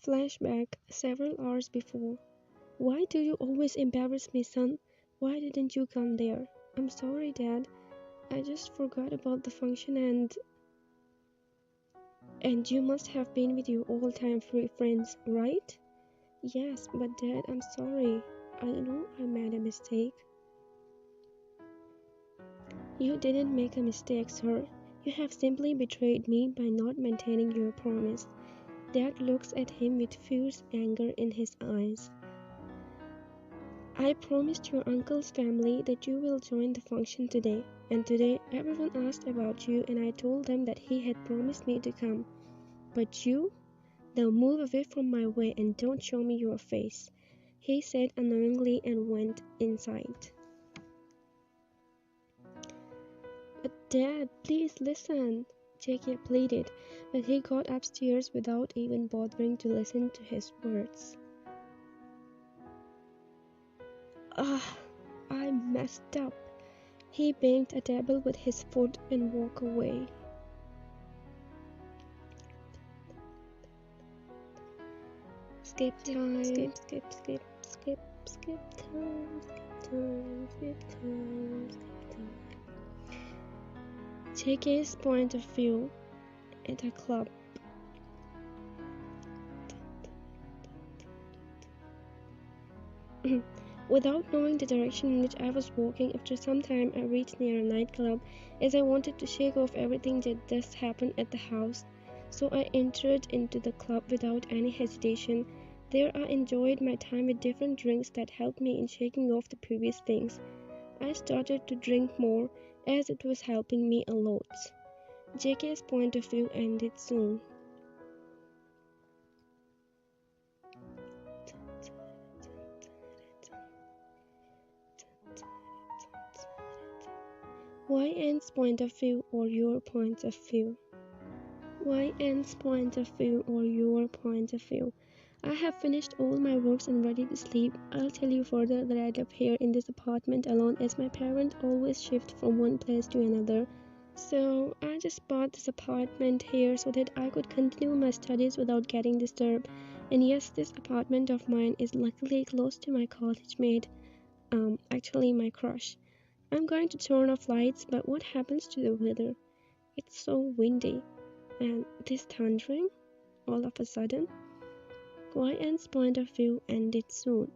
Flashback several hours before. Why do you always embarrass me, son? Why didn't you come there? I'm sorry, Dad. I just forgot about the function and you must have been with your all-time free friends, right? Yes, but Dad, I'm sorry. I know I made a mistake. You didn't make a mistake, sir. You have simply betrayed me by not maintaining your promise. Dad looks at him with fierce anger in his eyes. I promised your uncle's family that you will join the function today, and today everyone asked about you and I told them that he had promised me to come. But you? Now move away from my way and don't show me your face, he said annoyingly and went inside. But Dad, please listen, J.K. pleaded, but he got upstairs without even bothering to listen to his words. I messed up. He banged a table with his foot and walked away. Skip time, skip time. J.K.'s point of view at a club. Without knowing the direction in which I was walking, after some time I reached near a nightclub, as I wanted to shake off everything that just happened at the house. So I entered into the club without any hesitation. There I enjoyed my time with different drinks that helped me in shaking off the previous things. I started to drink more, as it was helping me a lot. J.K.'s point of view ended soon. YN's point of view or your point of view? YN's point of view or your point of view? I have finished all my works and ready to sleep. I'll tell you further that I live here in this apartment alone as my parents always shift from one place to another. So I just bought this apartment here so that I could continue my studies without getting disturbed. And yes, this apartment of mine is luckily close to my college mate. Actually my crush. I'm going to turn off lights, but what happens to the weather? It's so windy. And this thundering, all of a sudden. YN's point of view ended soon.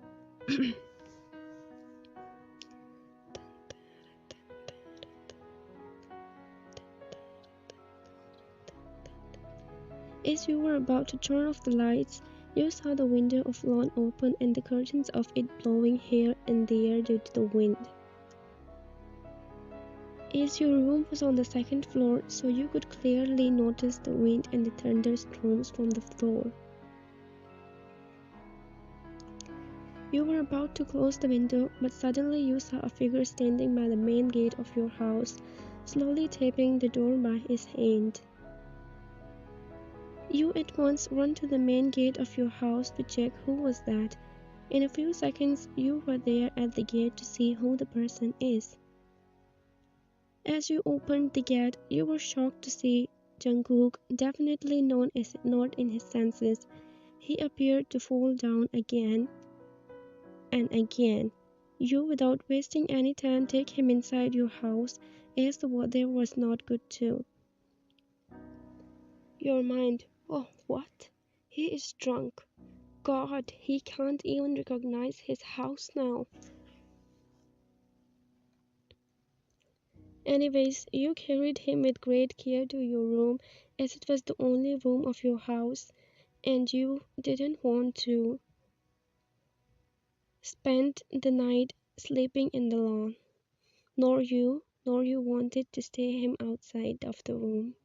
As you were about to turn off the lights, you saw the window of lawn open and the curtains of it blowing here and there due to the wind. As your room was on the second floor, so you could clearly notice the wind and the thunderstorms from the floor. You were about to close the window, but suddenly you saw a figure standing by the main gate of your house, slowly tapping the door by his hand. You at once ran to the main gate of your house to check who was that. In a few seconds, you were there at the gate to see who the person is. As you opened the gate, you were shocked to see Jungkook, definitely known as not in his senses. He appeared to fall down again and again. You, without wasting any time, take him inside your house, as the weather was not good too. Your mind, oh what? He is drunk. God, he can't even recognize his house now. Anyways, you carried him with great care to your room, as it was the only room of your house, and you didn't want to spend the night sleeping in the lawn. Nor you wanted to stay him outside of the room.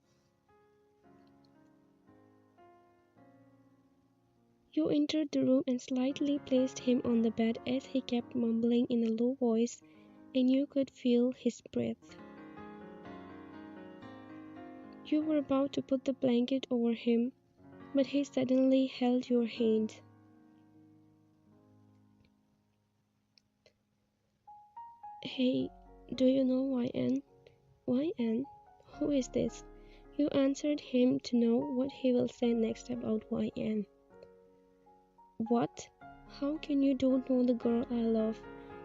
You entered the room and slightly placed him on the bed as he kept mumbling in a low voice, and you could feel his breath. You were about to put the blanket over him, but he suddenly held your hand. Hey, do you know YN? YN? Who is this? You answered him to know what he will say next about YN. What? How can you don't know the girl I love?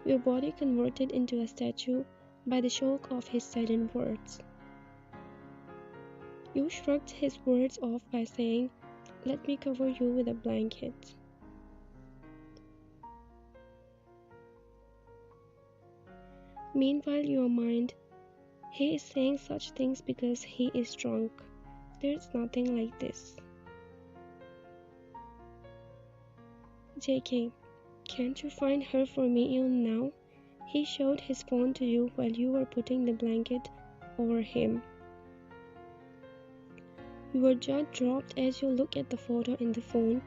Your body converted into a statue by the shock of his sudden words. You shrugged his words off by saying, "Let me cover you with a blanket." Meanwhile, your mind, he is saying such things because he is drunk. There's nothing like this. JK, can't you find her for me even now? He showed his phone to you while you were putting the blanket over him. Your jaw dropped as you looked at the photo in the phone.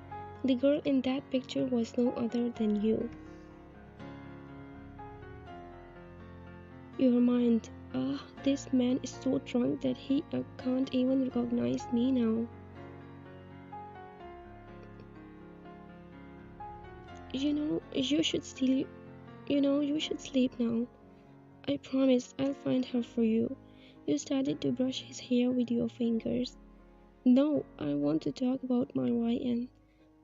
The girl in that picture was no other than you. Your mind, this man is so drunk that he can't even recognize me now. You should sleep now. I promise I'll find her for you. You started to brush his hair with your fingers. No, I want to talk about my YN.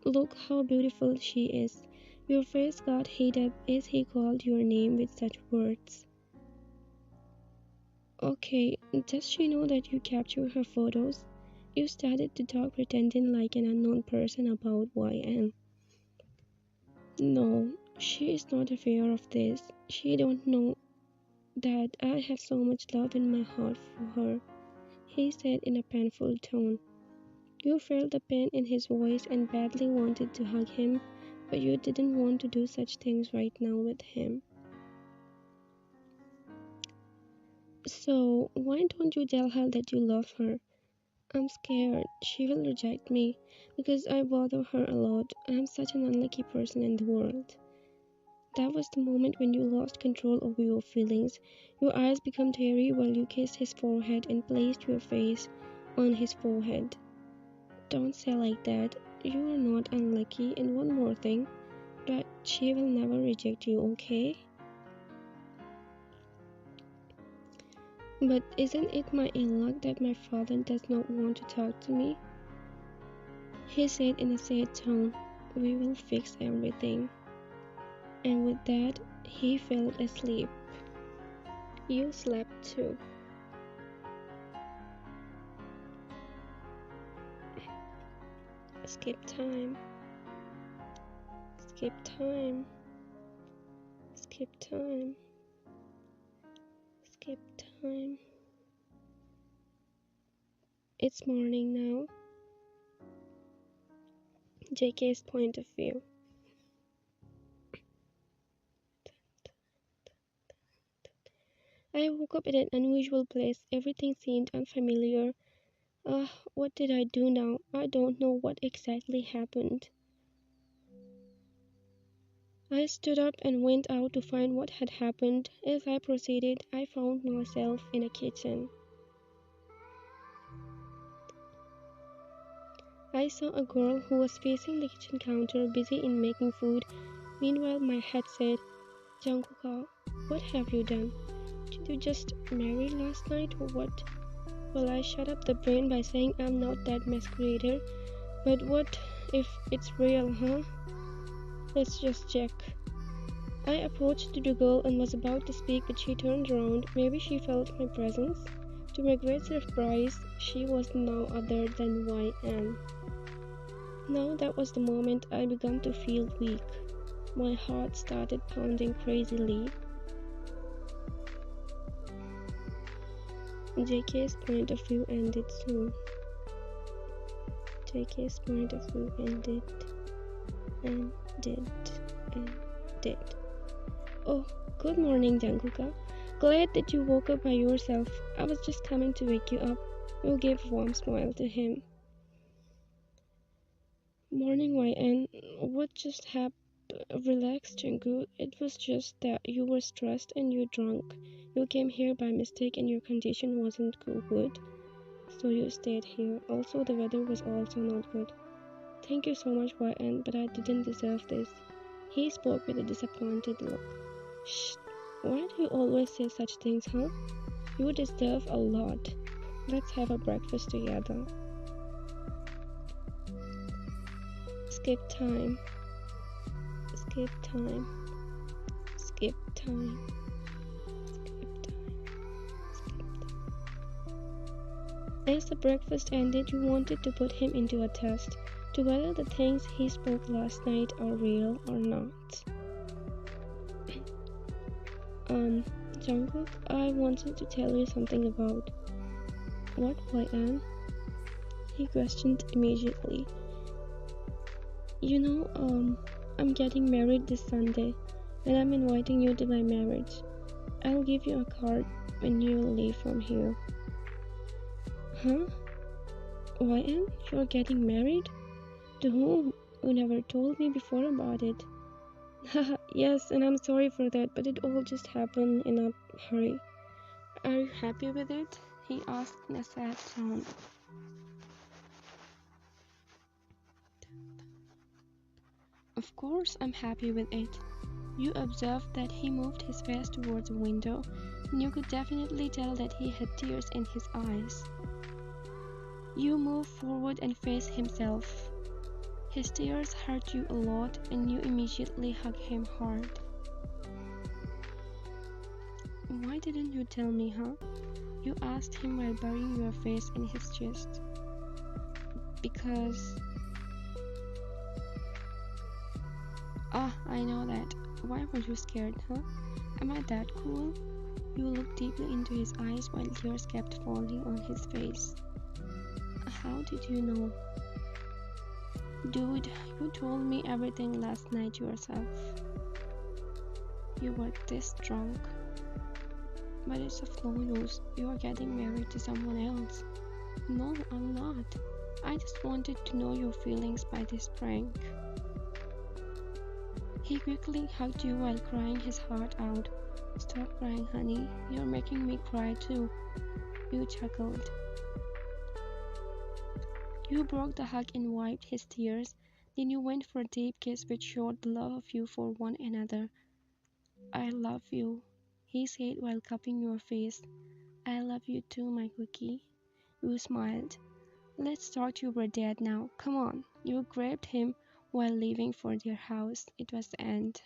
Look how beautiful she is. Your face got heat up as he called your name with such words. Okay, does she know that you capture her photos? You started to talk pretending like an unknown person about YN. No, she is not aware of this. She don't know that I have so much love in my heart for her, he said in a painful tone. You felt the pain in his voice and badly wanted to hug him, but you didn't want to do such things right now with him. So, why don't you tell her that you love her? I'm scared she will reject me because I bother her a lot. I'm such an unlucky person in the world. That was the moment when you lost control over your feelings. Your eyes became teary while you kissed his forehead and placed your face on his forehead. Don't say like that. You are not unlucky, and one more thing, but she will never reject you, okay? But isn't it my ill luck that my father does not want to talk to me? He said in a sad tone, "We will fix everything." And with that, he fell asleep. You slept too. Skip time. Skip time. Skip time. Skip time. It's morning now. JK's point of view. I woke up at an unusual place. Everything seemed unfamiliar. What did I do now? I don't know what exactly happened. I stood up and went out to find what had happened. As I proceeded, I found myself in a kitchen. I saw a girl who was facing the kitchen counter, busy in making food. Meanwhile, my head said, "Jungkook, what have you done? Did you just marry last night or what?" Well, I shut up the brain by saying I'm not that masquerader. But what if it's real, huh? Let's just check. I approached the girl and was about to speak, but she turned around. Maybe she felt my presence. To my great surprise, she was no other than YN. Now that was the moment I began to feel weak. My heart started pounding crazily. JK's point of view ended soon. JK's point of view ended. Oh, good morning, Jungkook. Glad that you woke up by yourself. I was just coming to wake you up. You gave a warm smile to him. Morning, YN. What just happened? Relax, Jungkook. It was just that you were stressed and you drunk. You came here by mistake and your condition wasn't good. So you stayed here. Also, the weather was also not good. Thank you so much, YN, but I didn't deserve this. He spoke with a disappointed look. Shh. Why do you always say such things, huh? You deserve a lot. Let's have a breakfast together. Skip time. Skip time. Skip time. Skip time. As the breakfast ended, you wanted to put him into a test to whether the things he spoke last night are real or not. Jungkook, I wanted to tell you something about. What, YN? He questioned immediately. You know, I'm getting married this Sunday, and I'm inviting you to my marriage. I'll give you a card when you leave from here. Huh? YN? You're getting married? To whom? You never told me before about it. Haha, yes, and I'm sorry for that, but it all just happened in a hurry. Are you happy with it? He asked in a sad tone. Of course I'm happy with it. You observed that he moved his face towards the window, and you could definitely tell that he had tears in his eyes. You moved forward and faced himself. His tears hurt you a lot, and you immediately hugged him hard. Why didn't you tell me, huh? You asked him while burying your face in his chest. Because... I know that. Why were you scared, huh? Am I that cool? You looked deeply into his eyes while tears kept falling on his face. How did you know? Dude, you told me everything last night yourself. You were this drunk. But it's a slow news. You are getting married to someone else. No, I'm not. I just wanted to know your feelings by this prank. He quickly hugged you while crying his heart out. Stop crying, honey. You're making me cry too. You chuckled. You broke the hug and wiped his tears. Then you went for a deep kiss which showed the love of you for one another. I love you, he said while cupping your face. I love you too, my cookie. You smiled. Let's talk to your dad now. Come on. You grabbed him while leaving for their house. It was the end.